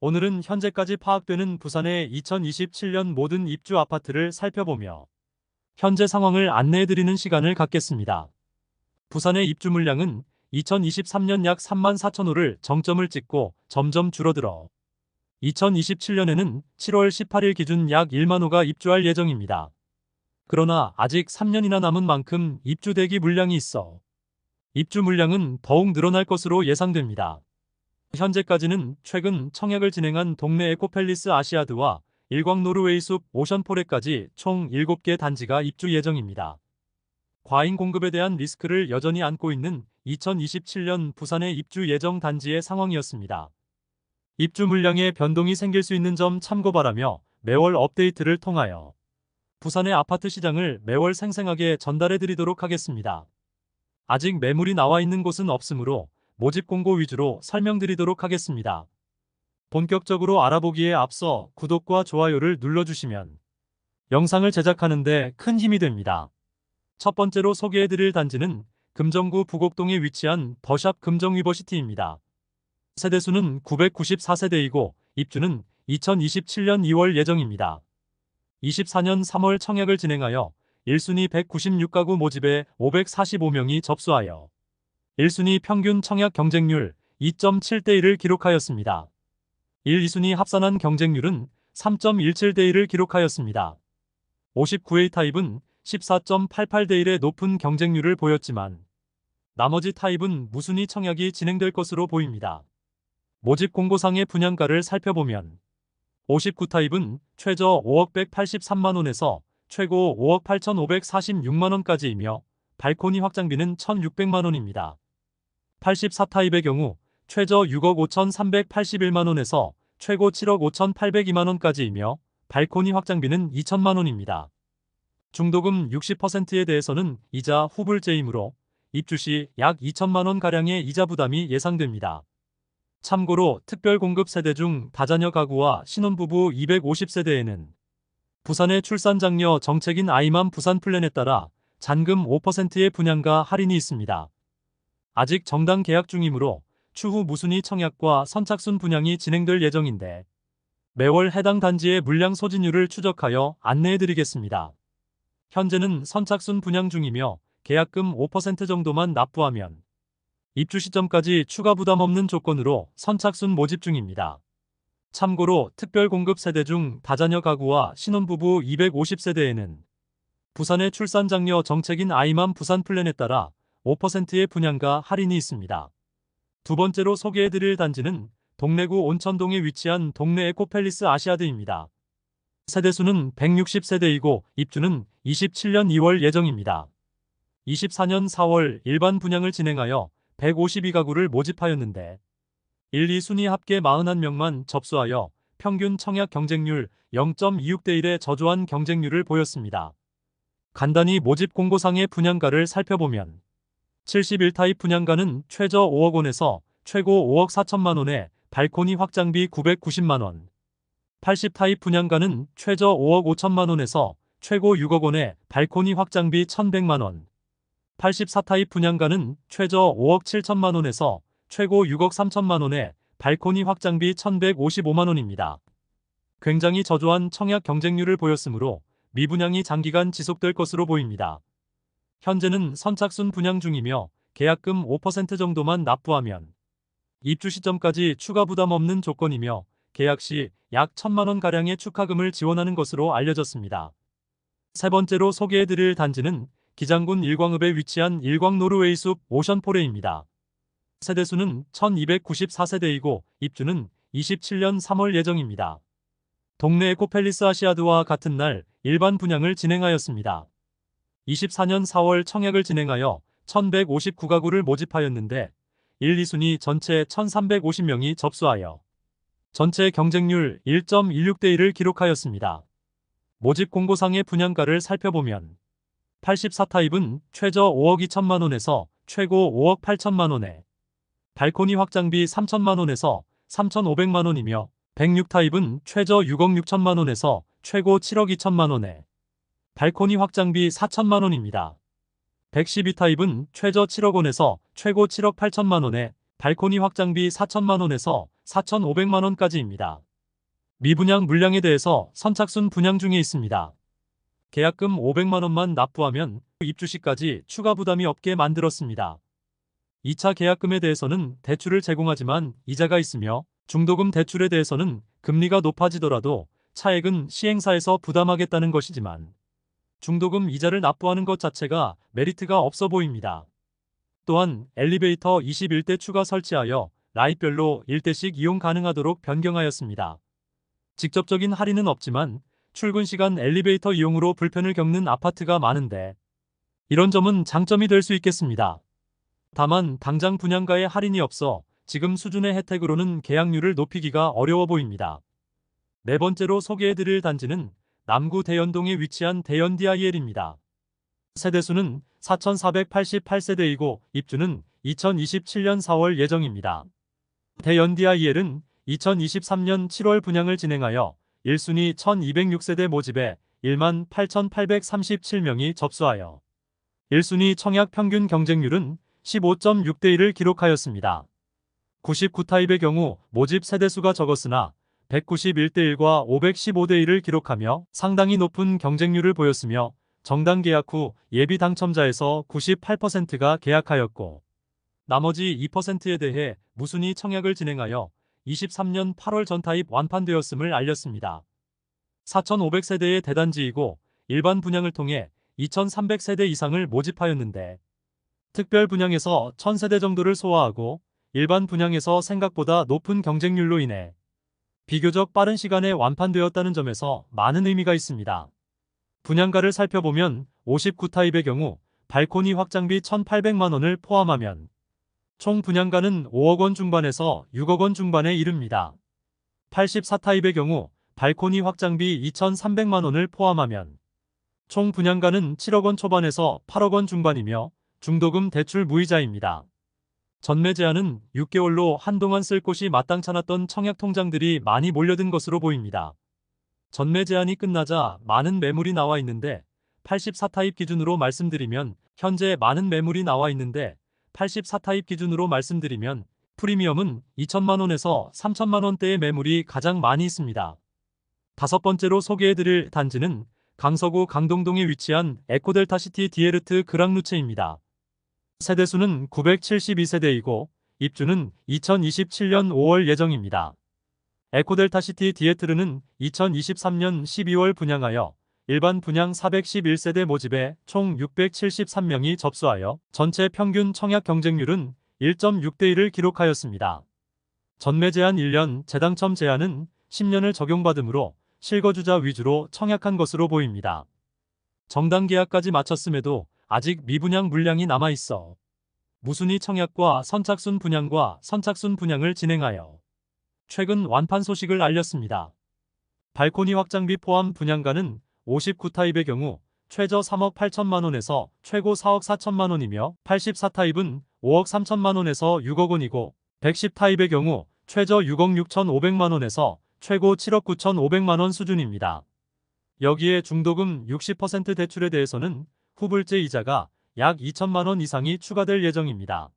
오늘은 현재까지 파악되는 부산의 2027년 모든 입주 아파트를 살펴보며 현재 상황을 안내해드리는 시간을 갖겠습니다. 부산의 입주 물량은 2023년 약 3만 4천 호를 정점을 찍고 점점 줄어들어 2027년에는 7월 18일 기준 약 1만 호가 입주할 예정입니다. 그러나 아직 3년이나 남은 만큼 입주 대기 물량이 있어 입주 물량은 더욱 늘어날 것으로 예상됩니다. 현재까지는 최근 청약을 진행한 동네 에코팰리스 아시아드와 일광 노르웨이숲 오션포레까지 총 7개 단지가 입주 예정입니다. 과잉 공급에 대한 리스크를 여전히 안고 있는 2027년 부산의 입주 예정 단지의 상황이었습니다. 입주 물량에 변동이 생길 수 있는 점 참고 바라며 매월 업데이트를 통하여 부산의 아파트 시장을 매월 생생하게 전달해 드리도록 하겠습니다. 아직 매물이 나와 있는 곳은 없으므로 모집 공고 위주로 설명드리도록 하겠습니다. 본격적으로 알아보기에 앞서 구독과 좋아요를 눌러주시면 영상을 제작하는 데 큰 힘이 됩니다. 첫 번째로 소개해드릴 단지는 금정구 부곡동에 위치한 더샵 금정위버시티입니다. 세대수는 994세대이고 입주는 2027년 2월 예정입니다. 24년 3월 청약을 진행하여 1순위 196가구 모집에 545명이 접수하여 1순위 평균 청약 경쟁률 2.7대1을 기록하였습니다. 1, 2순위 합산한 경쟁률은 3.17대1을 기록하였습니다. 59A 타입은 14.88대1의 높은 경쟁률을 보였지만 나머지 타입은 무순위 청약이 진행될 것으로 보입니다. 모집 공고상의 분양가를 살펴보면 59 타입은 최저 5억 183만원에서 최고 5억 8,546만원까지이며 발코니 확장비는 1,600만원입니다. 84 타입의 경우 최저 6억 5,381만원에서 최고 7억 5,802만원까지이며 발코니 확장비는 2천만원입니다. 중도금 60%에 대해서는 이자 후불제이므로 입주 시 약 2천만원가량의 이자 부담이 예상됩니다. 참고로 특별공급 세대 중 다자녀 가구와 신혼부부 250세대에는 부산의 출산장려 정책인 아이맘 부산 플랜에 따라 잔금 5%의 분양가 할인이 있습니다. 아직 정당 계약 중이므로 추후 무순위 청약과 선착순 분양이 진행될 예정인데 매월 해당 단지의 물량 소진율을 추적하여 안내해드리겠습니다. 현재는 선착순 분양 중이며 계약금 5% 정도만 납부하면 입주 시점까지 추가 부담 없는 조건으로 선착순 모집 중입니다. 참고로 특별공급 세대 중 다자녀 가구와 신혼부부 250세대에는 부산의 출산장려 정책인 아이맘 부산 플랜에 따라 5%의 분양가 할인이 있습니다. 두 번째로 소개해드릴 단지는 동래구 온천동에 위치한 동네 에코팰리스 아시아드입니다. 세대수는 160세대이고 입주는 27년 2월 예정입니다. 24년 4월 일반 분양을 진행하여 152가구를 모집하였는데 1, 2순위 합계 41명만 접수하여 평균 청약 경쟁률 0.26대1의 저조한 경쟁률을 보였습니다. 간단히 모집 공고상의 분양가를 살펴보면 71타입 분양가는 최저 5억원에서 최고 5억 4천만원에 발코니 확장비 990만원, 80타입 분양가는 최저 5억 5천만원에서 최고 6억원에 발코니 확장비 1100만원, 84타입 분양가는 최저 5억 7천만원에서 최고 6억 3천만원에 발코니 확장비 1155만원입니다. 굉장히 저조한 청약 경쟁률을 보였으므로 미분양이 장기간 지속될 것으로 보입니다. 현재는 선착순 분양 중이며 계약금 5% 정도만 납부하면 입주 시점까지 추가 부담 없는 조건이며 계약 시 약 1,000만원가량의 축하금을 지원하는 것으로 알려졌습니다. 세 번째로 소개해드릴 단지는 기장군 일광읍에 위치한 일광 노르웨이숲 오션포레입니다. 세대수는 1294세대이고 입주는 27년 3월 예정입니다. 동네 에코팰리스 아시아드와 같은 날 일반 분양을 진행하였습니다. 24년 4월 청약을 진행하여 1159가구를 모집하였는데 1, 2순위 전체 1350명이 접수하여 전체 경쟁률 1.16대1을 기록하였습니다. 모집 공고상의 분양가를 살펴보면 84타입은 최저 5억 2천만원에서 최고 5억 8천만원에 발코니 확장비 3천만원에서 3,500만원이며 106타입은 최저 6억 6천만원에서 최고 7억 2천만원에 발코니 확장비 4천만원입니다. 112타입은 최저 7억원에서 최고 7억 8천만원에 발코니 확장비 4천만원에서 4,500만 원까지입니다. 미분양 물량에 대해서 선착순 분양 중에 있습니다. 계약금 500만 원만 납부하면 입주 시까지 추가 부담이 없게 만들었습니다. 2차 계약금에 대해서는 대출을 제공하지만 이자가 있으며 중도금 대출에 대해서는 금리가 높아지더라도 차액은 시행사에서 부담하겠다는 것이지만 중도금 이자를 납부하는 것 자체가 메리트가 없어 보입니다. 또한 엘리베이터 21대 추가 설치하여 라인별로 1대씩 이용 가능하도록 변경하였습니다. 직접적인 할인은 없지만 출근 시간 엘리베이터 이용으로 불편을 겪는 아파트가 많은데 이런 점은 장점이 될 수 있겠습니다. 다만 당장 분양가에 할인이 없어 지금 수준의 혜택으로는 계약률을 높이기가 어려워 보입니다. 네 번째로 소개해드릴 단지는 남구 대연동에 위치한 대연 DIL입니다. 세대수는 4,488세대이고 입주는 2027년 4월 예정입니다. 대연 DIL은 2023년 7월 분양을 진행하여 1순위 1,206세대 모집에 18,837명이 접수하여 1순위 청약 평균 경쟁률은 15.6대 1을 기록하였습니다. 99타입의 경우 모집 세대수가 적었으나 191대 1과 515대 1을 기록하며 상당히 높은 경쟁률을 보였으며 정당 계약 후 예비 당첨자에서 98%가 계약하였고 나머지 2%에 대해 무순위 청약을 진행하여 23년 8월 전타입 완판되었음을 알렸습니다. 4,500세대의 대단지이고 일반 분양을 통해 2,300세대 이상을 모집하였는데 특별 분양에서 1,000세대 정도를 소화하고 일반 분양에서 생각보다 높은 경쟁률로 인해 비교적 빠른 시간에 완판되었다는 점에서 많은 의미가 있습니다. 분양가를 살펴보면 59타입의 경우 발코니 확장비 1,800만 원을 포함하면 총 분양가는 5억 원 중반에서 6억 원 중반에 이릅니다. 84타입의 경우 발코니 확장비 2,300만 원을 포함하면 총 분양가는 7억 원 초반에서 8억 원 중반이며 중도금 대출 무이자입니다. 전매 제한은 6개월로 한동안 쓸 곳이 마땅찮았던 청약 통장들이 많이 몰려든 것으로 보입니다. 전매 제한이 끝나자 많은 매물이 나와 있는데 84타입 기준으로 말씀드리면 현재 많은 매물이 나와 있는데 84타입 기준으로 말씀드리면 프리미엄은 2천만 원에서 3천만 원대의 매물이 가장 많이 있습니다. 다섯 번째로 소개해드릴 단지는 강서구 강동동에 위치한 에코델타시티 디에르트 그랑루체입니다. 세대수는 972세대이고 입주는 2027년 5월 예정입니다. 에코델타시티 디에트르는 2023년 12월 분양하여 일반 분양 411세대 모집에 총 673명이 접수하여 전체 평균 청약 경쟁률은 1.6대 1을 기록하였습니다. 전매 제한 1년, 재당첨 제한은 10년을 적용받으므로 실거주자 위주로 청약한 것으로 보입니다. 정당 계약까지 마쳤음에도 아직 미분양 물량이 남아있어 무순위 청약과 선착순 분양과 선착순 분양을 진행하여 최근 완판 소식을 알렸습니다. 발코니 확장비 포함 분양가는 59타입의 경우 최저 3억 8천만 원에서 최고 4억 4천만 원이며 84타입은 5억 3천만 원에서 6억 원이고 110타입의 경우 최저 6억 6천5백만 원에서 최고 7억 9천5백만 원 수준입니다. 여기에 중도금 60% 대출에 대해서는 후불제 이자가 약 2천만 원 이상이 추가될 예정입니다.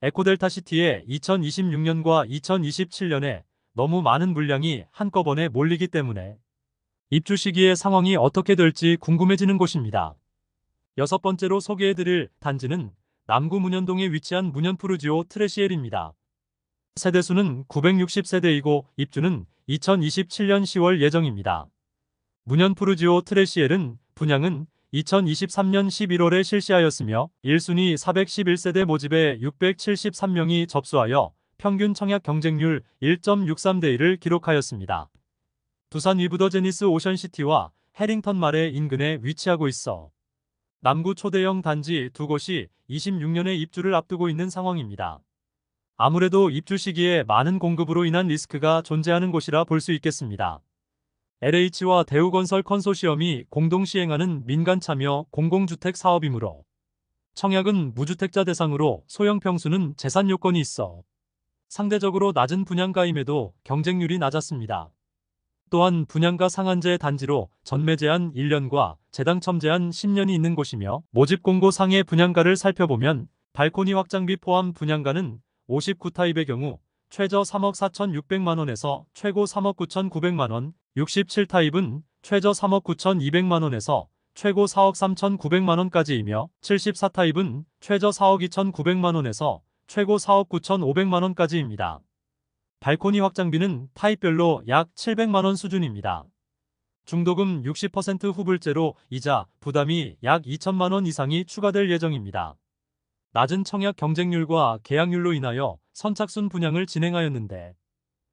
에코델타시티에 2026년과 2027년에 너무 많은 물량이 한꺼번에 몰리기 때문에 입주 시기의 상황이 어떻게 될지 궁금해지는 곳입니다. 여섯 번째로 소개해드릴 단지는 남구 문현동에 위치한 문현푸르지오 트레시엘입니다. 세대수는 960세대이고 입주는 2027년 10월 예정입니다. 문현푸르지오 트레시엘은 분양은 2023년 11월에 실시하였으며 1순위 411세대 모집에 673명이 접수하여 평균 청약 경쟁률 1.63대 1을 기록하였습니다. 두산 위브더 제니스 오션시티와 해링턴 말의 인근에 위치하고 있어 남구 초대형 단지 두 곳이 26년에 입주를 앞두고 있는 상황입니다. 아무래도 입주 시기에 많은 공급으로 인한 리스크가 존재하는 곳이라 볼 수 있겠습니다. LH와 대우건설 컨소시엄이 공동 시행하는 민간 참여 공공주택 사업이므로 청약은 무주택자 대상으로 소형 평수는 재산 요건이 있어 상대적으로 낮은 분양가임에도 경쟁률이 낮았습니다. 또한 분양가 상한제 단지로 전매 제한 1년과 재당첨 제한 10년이 있는 곳이며 모집 공고 상의 분양가를 살펴보면 발코니 확장비 포함 분양가는 59타입의 경우 최저 3억 4,600만원에서 최고 3억 9,900만원, 67타입은 최저 3억 9,200만원에서 최고 4억 3,900만원까지이며 74타입은 최저 4억 2,900만원에서 최고 4억 9,500만원까지입니다. 발코니 확장비는 타입별로 약 700만원 수준입니다. 중도금 60% 후불제로 이자, 부담이 약 2천만원 이상이 추가될 예정입니다. 낮은 청약 경쟁률과 계약률로 인하여 선착순 분양을 진행하였는데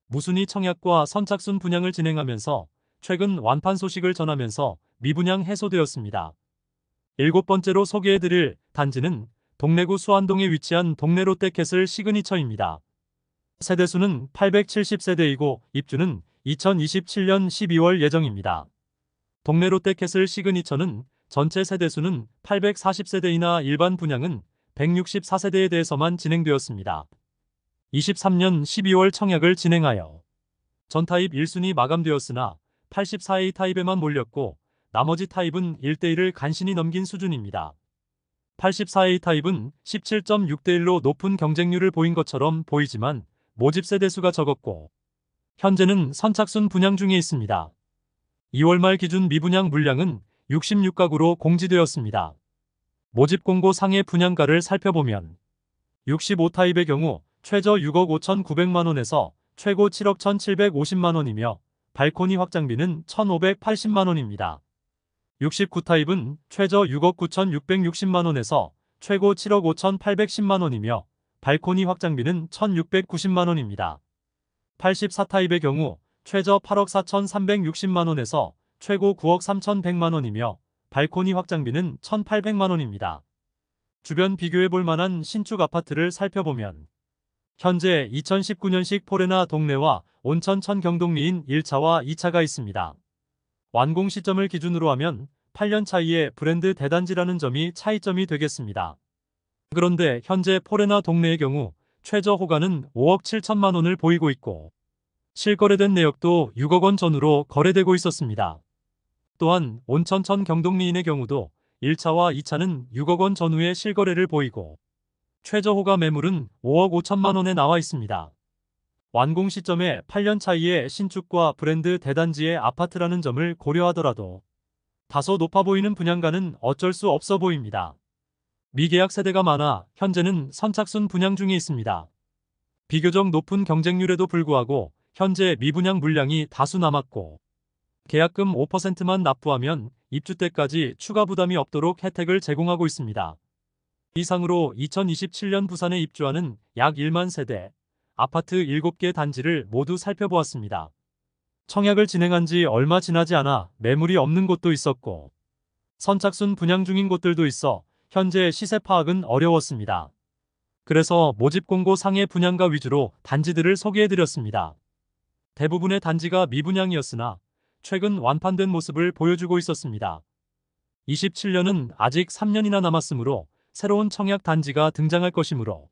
무순위 청약과 선착순 분양을 진행하면서 최근 완판 소식을 전하면서 미분양 해소되었습니다. 7번째로 소개해드릴 단지는 동래구 수안동에 위치한 동래 롯데캐슬 시그니처입니다. 세대수는 870세대이고 입주는 2027년 12월 예정입니다. 동래 롯데캐슬 시그니처는 전체 세대수는 840세대이나 일반 분양은 164세대에 대해서만 진행되었습니다. 23년 12월 청약을 진행하여 전타입 1순위 마감되었으나 84A 타입에만 몰렸고 나머지 타입은 1대1을 간신히 넘긴 수준입니다. 84A 타입은 17.6대1로 높은 경쟁률을 보인 것처럼 보이지만 모집 세대수가 적었고 현재는 선착순 분양 중에 있습니다. 2월 말 기준 미분양 물량은 66가구로 공지되었습니다. 모집 공고 상해 분양가를 살펴보면 65타입의 경우 최저 6억 5,900만원에서 최고 7억 1,750만원이며 발코니 확장비는 1,580만원입니다. 69타입은 최저 6억 9,660만원에서 최고 7억 5,810만원이며 발코니 확장비는 1,690만원입니다. 84타입의 경우 최저 8억 4,360만원에서 최고 9억 3,100만원이며 발코니 확장비는 1,800만원입니다. 주변 비교해볼 만한 신축 아파트를 살펴보면 현재 2019년식 포레나 동래와 온천 천경동리인 1차와 2차가 있습니다. 완공 시점을 기준으로 하면 8년 차이의 브랜드 대단지라는 점이 차이점이 되겠습니다. 그런데 현재 포레나 동래의 경우 최저 호가는 5억 7천만원을 보이고 있고 실거래된 내역도 6억 원 전후로 거래되고 있었습니다. 또한 온천 천경동리인의 경우도 1차와 2차는 6억 원 전후의 실거래를 보이고 최저 호가 매물은 5억 5천만 원에 나와 있습니다. 완공 시점에 8년 차이의 신축과 브랜드 대단지의 아파트라는 점을 고려하더라도 다소 높아 보이는 분양가는 어쩔 수 없어 보입니다. 미계약 세대가 많아 현재는 선착순 분양 중에 있습니다. 비교적 높은 경쟁률에도 불구하고 현재 미분양 물량이 다수 남았고 계약금 5%만 납부하면 입주 때까지 추가 부담이 없도록 혜택을 제공하고 있습니다. 이상으로 2027년 부산에 입주하는 약 1만 세대 아파트 7개 단지를 모두 살펴보았습니다. 청약을 진행한 지 얼마 지나지 않아 매물이 없는 곳도 있었고 선착순 분양 중인 곳들도 있어 현재 시세 파악은 어려웠습니다. 그래서 모집 공고 상해 분양가 위주로 단지들을 소개해드렸습니다. 대부분의 단지가 미분양이었으나 최근 완판된 모습을 보여주고 있었습니다. 27년은 아직 3년이나 남았으므로 새로운 청약 단지가 등장할 것이므로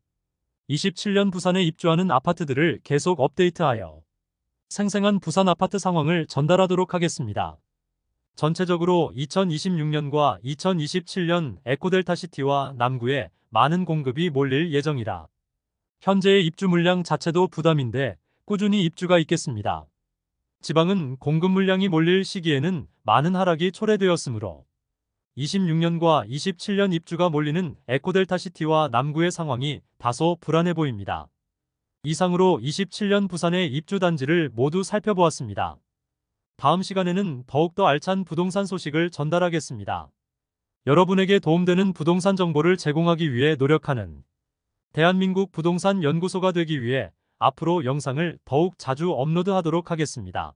27년 부산에 입주하는 아파트들을 계속 업데이트하여 생생한 부산 아파트 상황을 전달하도록 하겠습니다. 전체적으로 2026년과 2027년 에코델타시티와 남구에 많은 공급이 몰릴 예정이라 현재의 입주 물량 자체도 부담인데 꾸준히 입주가 있겠습니다. 지방은 공급 물량이 몰릴 시기에는 많은 하락이 초래되었으므로 26년과 27년 입주가 몰리는 에코델타시티와 남구의 상황이 다소 불안해 보입니다. 이상으로 27년 부산의 입주 단지를 모두 살펴보았습니다. 다음 시간에는 더욱더 알찬 부동산 소식을 전달하겠습니다. 여러분에게 도움되는 부동산 정보를 제공하기 위해 노력하는 대한민국 부동산 연구소가 되기 위해 앞으로 영상을 더욱 자주 업로드하도록 하겠습니다.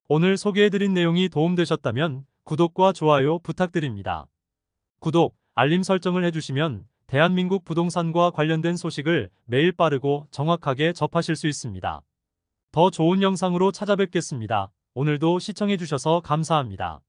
오늘 소개해드린 내용이 도움되셨다면 구독과 좋아요 부탁드립니다. 구독, 알림 설정을 해주시면 대한민국 부동산과 관련된 소식을 매일 빠르고 정확하게 접하실 수 있습니다. 더 좋은 영상으로 찾아뵙겠습니다. 오늘도 시청해주셔서 감사합니다.